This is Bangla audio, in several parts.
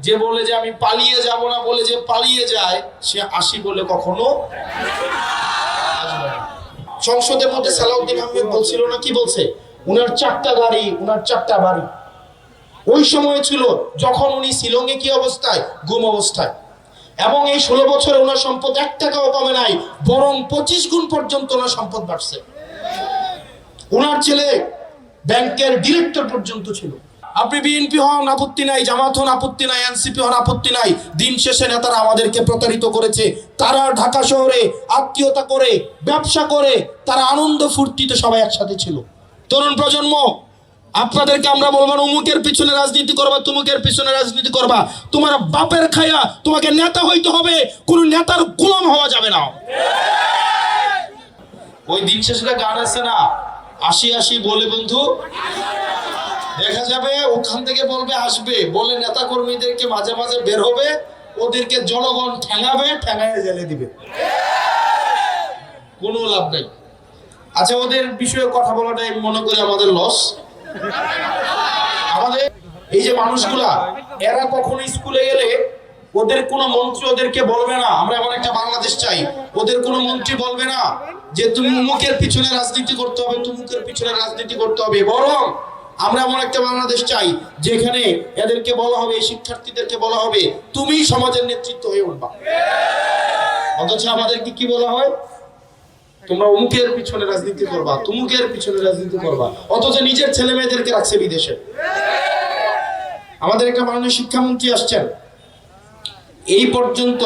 যে বলে যে আমি পালিয়ে যাব না বলে যে পালিয়ে যায়, সে আসি বলে কখনো আসবে না। সংসদের মধ্যে সালাউদ্দিন আহমেদ বলছিল না, কি বলছে, উনার 4টা গাড়ি, উনার 4টা বাড়ি। ওই সময় ছিল যখন উনি শিলংয়ে কি অবস্থায়, গুম অবস্থায়। এবং এই 16 বছরে ওনার সম্পদ 1 টাকাও কমে নাই, বরং 25 গুণ পর্যন্ত ওনার সম্পদ বাড়ছে। ওনার ছেলে ব্যাংকের ডিরেক্টর পর্যন্ত ছিল। আপনি বিএনপি হন আপত্তি নাই, জামাত হন আপত্তি নাই, এনসিপি হন আপত্তি নাই, দিন শেষে নেতারা আমাদেরকে প্রতারিত করেছে। তারা ঢাকা শহরে আত্মীয়তা করে, ব্যবসা করে, তারা আনন্দ ফুর্তিতে সবাই একসাথে ছিল। তরুণ প্রজন্ম, আপনাদেরকে আমরা বলবো না অমুকের পিছনে রাজনীতি করবা, তুমুকের পিছনে রাজনীতি করবা। তোমার বাপের খায়া তোমাকে নেতা হইতে হবে, কোন নেতার গোলাম হওয়া যাবে না। ওই দিন শেষে গান আছে না, আসি আসি বলে বন্ধু দেখা যাবে, ওখান থেকে বলবে আসবে বলে নেতা কর্মীদেরকে মাঝে মাঝে বের হবে, ওদেরকে জনগণ ঠেঙাবে, ঠেঙায় জেলে দিবে, কোনো লাভ নাই। আচ্ছা, ওদের বিষয়ে কথা বলাটাই মনে করি আমাদের লস। আমাদের এই যে মানুষগুলা, এরা কখনো স্কুলে গেলে ওদের কোনো মন্ত্রী ওদেরকে বলবে না, আমরা এমন একটা বাংলাদেশ চাই, ওদের কোনো মন্ত্রী বলবে না যে তুমি উমুকের পিছনে রাজনীতি করতে হবে, তুমুকের পিছনে রাজনীতি করতে হবে। বরং আমরা এমন একটা বাংলাদেশ চাই যেখানে এদেরকে বলা হবে, শিক্ষার্থীদেরকে বলা হবে তুমি সমাজের নেতৃত্ব হয়ে উঠবা। অথচ আমাদেরকে কি বলা হয়, তোমরা অমুকের পিছনে রাজনীতি করবা, তুমুকের পিছনে রাজনীতি করবা। অথচ নিজের ছেলে মেয়েদেরকে রাখছে বিদেশে। আমাদের একটা মাননীয় শিক্ষামন্ত্রী আসছেন, এই পর্যন্ত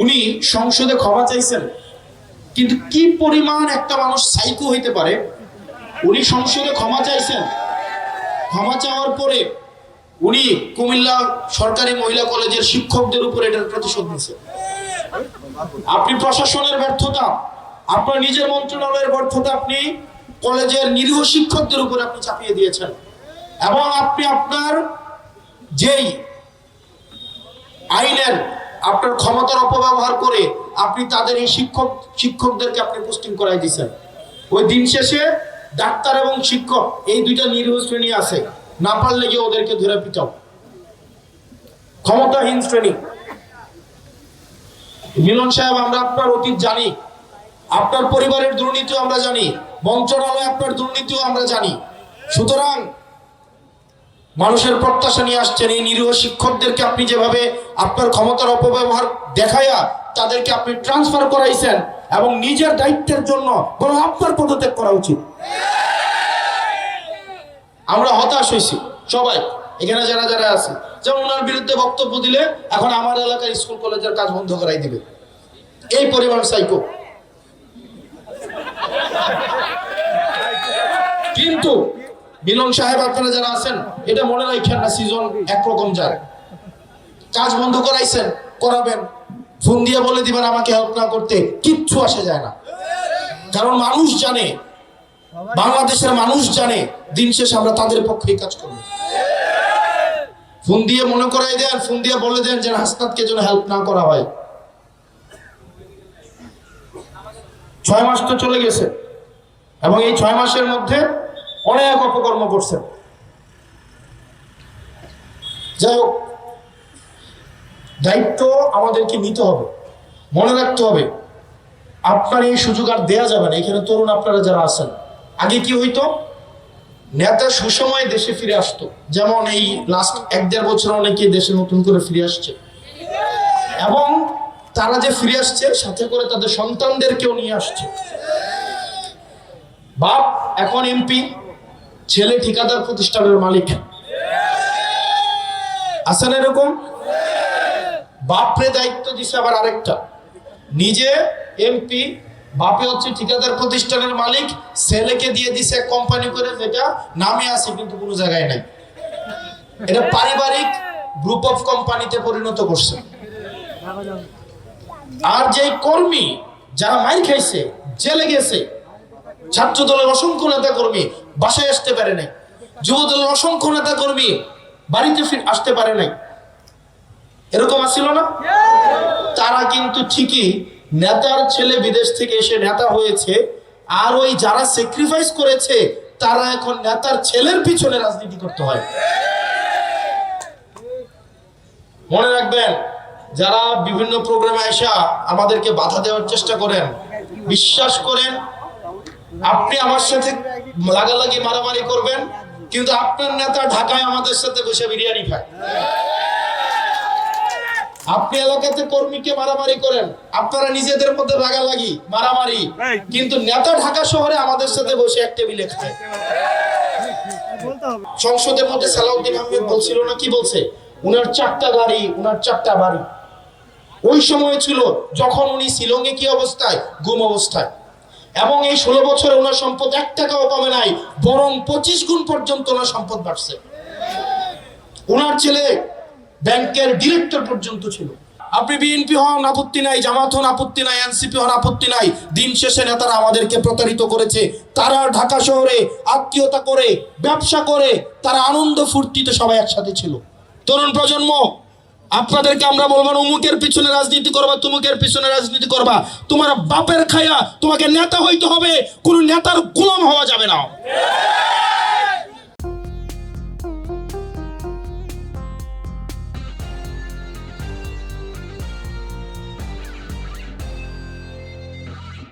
উনি সংসদে ক্ষমা চাইছেন, কিন্তু কি পরিমাণ একটা মানুষ সাইকো হইতে পারে, উনি সংসদে ক্ষমা চাইছেন, ক্ষমা চাওয়ার পরে উনি কুমিল্লা সরকারি মহিলা কলেজের শিক্ষকদের উপর এটার প্রতিশোধ নিয়েছেন। আপনি প্রশাসনের ব্যর্থতা, আপনার নিজের মন্ত্রণালয়ের ব্যর্থতা আপনি কলেজের নিরীহ শিক্ষকদের উপর আপনি চাপিয়ে দিয়েছেন। এবং আপনি আপনার যেই আইনের আপনার ক্ষমতার অপব্যবহার করে আপনি তাদের এই শিক্ষকদেরকে আপনি পোস্টিং করাই দিয়েছেন। ওই দিন শেষে ডাক্তার এবং শিক্ষক এই দুইটা নিরীহ শ্রেণী আছে, না পারলে গিয়ে ওদেরকে ধরে পিটাও। ক্ষমতাহীন শ্রেণী। মিলন সাহেব, আমরা আপনার অতীত জানি, আপনার পরিবারের দুর্নীতিও আমরা জানি, মন্ত্রণালয়ে আপনার দুর্নীতিও আমরা জানি। সুতরাং মানুষের প্রত্যাশা নিয়ে আসছেন, এই নিরীহ শিক্ষকদেরকে আপনি যেভাবে আপনার ক্ষমতার অপব্যবহার দেখাইয়া তাদেরকে আপনি ট্রান্সফার করাইছেন, এবং নিজের দায়িত্বের জন্য বরং আপনার পদত্যাগ করা উচিত। আমরা হতাশ হয়েছি সবাই, এখানে যারা যারা আছে, যেমন ওনার বিরুদ্ধে বক্তব্য দিলে এখন আমার এলাকার স্কুল কলেজের কাজ বন্ধ করাই দিবে, এই পরিমাণ সাইকো। কিন্তু মিলন সাহেব, আপনারা যারা আছেন এটা মনে রাখেন না, সিজন একরকম যায়, কাজ বন্ধ করাইছেন, করাবেন, ফোন দিয়ে বলে দিবেন আমাকে হেল্প না করতে, কিচ্ছু আসে যায় না। কারণ মানুষ জানে, বাংলাদেশের মানুষ জানে দিন শেষে আমরা তাদের পক্ষেই কাজ করব। ফোন দিয়ে মনে করাই দেন, ফোন দিয়ে বলে দেন যে হাসনাতকে যেন হেল্প না করা হয়। 6 মাস তো চলে গেছে, এবং এই 6 মাসের মধ্যে অনেক অপকর্ম করছেন। যাই হোক, দায়িত্ব আমাদেরকে নিতে হবে, মনে রাখতে হবে আপনার এই সুযোগ আর দেয়া যাবে না। এখানে তরুণ আপনারা যারা আছেন, আগে কি হইতো, নেতা সুসময় দেশে ফিরে আসতো, যেমন এই লাস্ট 1-1.5 বছর অনেকে দেশে নতুন করে ফিরে আসছে, এবং তারা যে ফিরে আসছে সাথে করে তাদের সন্তানদেরকেও নিয়ে আসছে। বাপ এখন এমপি, ছেলে ঠিকাদার প্রতিষ্ঠানের মালিক, আছেন এরকম? বাপরে দায়িত্ব দিছে আবার আরেকটা, নিজে এমপি, বাপে হচ্ছে ঠিকাদার প্রতিষ্ঠানের মালিক, ছেলেকে দিয়ে দিছে এক কোম্পানি করে, যেটা নামে আছে কিন্তু কোনো জায়গায় নাই। এটা পারিবারিক গ্রুপ অফ কোম্পানিতে পরিণত করছে। আর যে কর্মী যারা মাইর খাইছে, জেলে গেছে, ছাত্র দলের অসংখ্য নেতা কর্মী বাসায় আসতে পারে নাই, যুব দলের অসংখ্য নেতা কর্মী বাড়িতে আসতে পারে নাই, এরকম আসছিল না? তারা কিন্তু ঠিকই নেতার ছেলে বিদেশ থেকে এসে নেতা হয়েছে, আর ওই যারা স্যাক্রিফাইস করেছে তারা এখন নেতার ছেলের পিছনে রাজনীতি করতে হয়। মনে রাখবেন, যারা বিভিন্ন প্রোগ্রামে আসা আমাদেরকে বাধা দেওয়ার চেষ্টা করেন, বিশ্বাস করেন আপনি আমার সাথে লাগালাগি মারামারি করবেন, কিন্তু আপনার নেতা ঢাকায় আমাদের সাথে বসে বিরিয়ানি খায়। আপনি এলাকাতে কর্মীকে মারামারি করেন, আপনারা নিজেদের মধ্যে রাগালাগি মারামারি, কিন্তু নেতা ঢাকা শহরে আমাদের সাথে বসে এক টেবিলে খায়। সংসদের মধ্যে সালাউদ্দিন আহমেদ বলছিল না, কি বলছে, উনার 4টা গাড়ি, উনার 4টা বাড়ি। ওই সময় ছিল যখন উনি শিলংয়ে কি অবস্থায়, গুম অবস্থায়, এবং এই 16 বছরে ওনার সম্পদ 1 টাকাও কমে নাই, বরং 25 গুণ পর্যন্ত ওনার সম্পদ বাড়ছে। ওনার ছেলে ব্যাংকের ডিরেক্টর পর্যন্ত ছিল। আপনি বিএনপি হন আপত্তি নাই, জামাত হন আপত্তি নাই, এনসিপি হন আপত্তি নাই, দিন শেষে নেতারা আমাদেরকে প্রতারিত করেছে। তারা ঢাকা শহরে আত্মীয়তা করে, ব্যবসা করে, তারা আনন্দ ফুর্তিতে সবাই একসাথে ছিল। তরুণ প্রজন্ম, আপনাদেরকে আমরা বলবো না অমুকের পিছনে রাজনীতি করবা, তুমুকের পিছনে রাজনীতি করবা। তোমার বাপের খায়া তোমাকে নেতা হইতে হবে, কোন নেতার গোলাম হওয়া যাবে না।